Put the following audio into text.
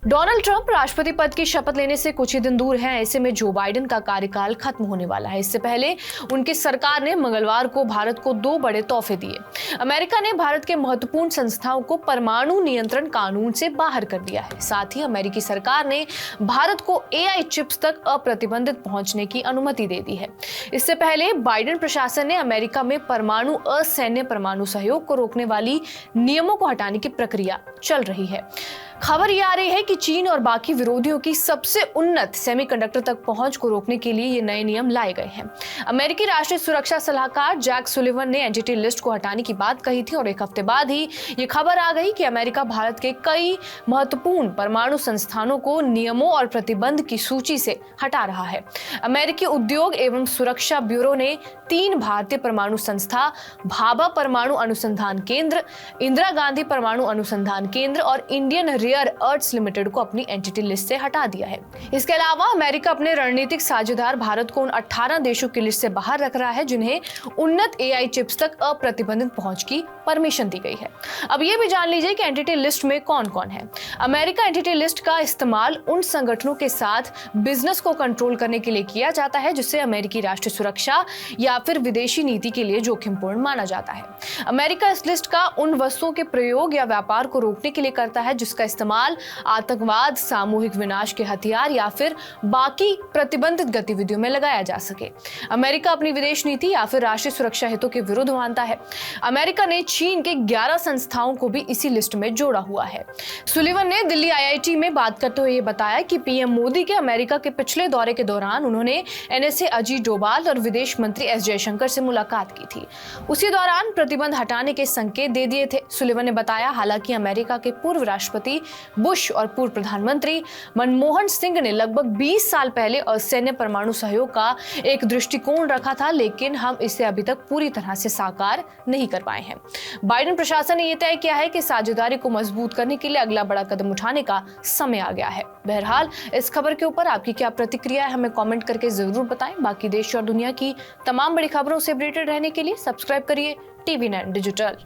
Donald Trump राष्ट्रपति पद की शपथ लेने से कुछ ही दिन दूर हैं। ऐसे में जो बाइडेन का कार्यकाल खत्म होने वाला है। इससे पहले उनकी सरकार ने मंगलवार को भारत को 2 बड़े तोहफे दिए। अमेरिका ने भारत के महत्वपूर्ण संस्थाओं को परमाणु नियंत्रण कानून से बाहर कर दिया है। साथ ही अमेरिकी सरकार ने भारत को एआई चिप्स तक अप्रतिबंधित पहुंचने की अनुमति दे दी है। इससे पहले बाइडेन प्रशासन ने अमेरिका में परमाणु असैन्य परमाणु सहयोग को रोकने वाली नियमों को हटाने की प्रक्रिया चल रही है। खबर ये आ रही है कि चीन और बाकी विरोधियों की सबसे उन्नत सेमीकंडक्टर तक पहुंच को रोकने के लिए ये नए नियम लाए गए हैं। अमेरिकी राष्ट्रीय सुरक्षा सलाहकार जैक सुलिवन ने एंटिटी लिस्ट को हटाने की बात कही थी और एक हफ्ते बाद ही ये खबर आ गई कि अमेरिका भारत के कई महत्वपूर्ण परमाणु संस्थानों को नियमों और प्रतिबंध की सूची से हटा रहा है। अमेरिकी उद्योग एवं सुरक्षा ब्यूरो ने 3 भारतीय परमाणु संस्था, भाभा परमाणु अनुसंधान केंद्र, इंदिरा गांधी परमाणु अनुसंधान केंद्र और इंडियन रेयर अर्थ्स लिमिटेड को अपनी एंटिटी लिस्ट से हटा दिया है। इसके अलावा अमेरिका अपने रणनीतिक साझेदार भारत को उन 18 देशों की लिस्ट से बाहर रख रहा है जिन्हें उन्नत एआई चिप्स तक अप्रतिबंधित पहुंच की परमिशन दी गई है। अब ये भी जान लीजिए कि एंटिटी लिस्ट में कौन कौन है। अमेरिका एंटिटी लिस्ट का इस्तेमाल उन संगठनों के साथ बिजनेस को कंट्रोल करने के लिए किया जाता है जिससे अमेरिकी राष्ट्रीय सुरक्षा या फिर विदेशी नीति के लिए जोखिमपूर्ण माना जाता है। अमेरिका इस लिस्ट का उन वस्तुओं के प्रयोग या व्यापार को रोकने के लिए करता है जिसका इस्तेमाल आतंकवाद, सामूहिक विनाश के हथियार या फिर बाकी प्रतिबंधित गतिविधियों में लगाया जा सके। अमेरिका अपनी विदेश नीति या फिर राष्ट्रीय सुरक्षा हितों के विरुद्ध मानता है। अमेरिका ने चीन के 11 संस्थाओं को भी इसी लिस्ट में जोड़ा हुआ है। सुलिवन ने दिल्ली आईआईटी में बात करते हुए बताया कि पीएम मोदी के अमेरिका के पिछले दौरे के दौरान उन्होंने एनएसए अजीत डोभाल और विदेश मंत्री एस जयशंकर से मुलाकात की थी। उसी दौरान प्रतिबंध हटाने के संकेत दे दिए थे। सुलिवन ने बताया हालांकि अमेरिका के पूर्व राष्ट्रपति बुश और पूर्व प्रधानमंत्री मनमोहन सिंह ने लगभग 20 साल पहले असैन्य परमाणु सहयोग का एक दृष्टिकोण रखा था, लेकिन हम इसे अभी तक पूरी तरह से साकार नहीं कर पाए हैं। बाइडेन प्रशासन ने यह तय किया है कि साझेदारी को मजबूत करने के लिए अगला बड़ा कदम उठाने का समय आ गया है। बहरहाल इस खबर के ऊपर आपकी क्या प्रतिक्रिया है, हमें कमेंट करके जरूर बताएं। बाकी देश और दुनिया की तमाम बड़ी खबरों से अपडेटेड रहने के लिए सब्सक्राइब करिए TV9 डिजिटल।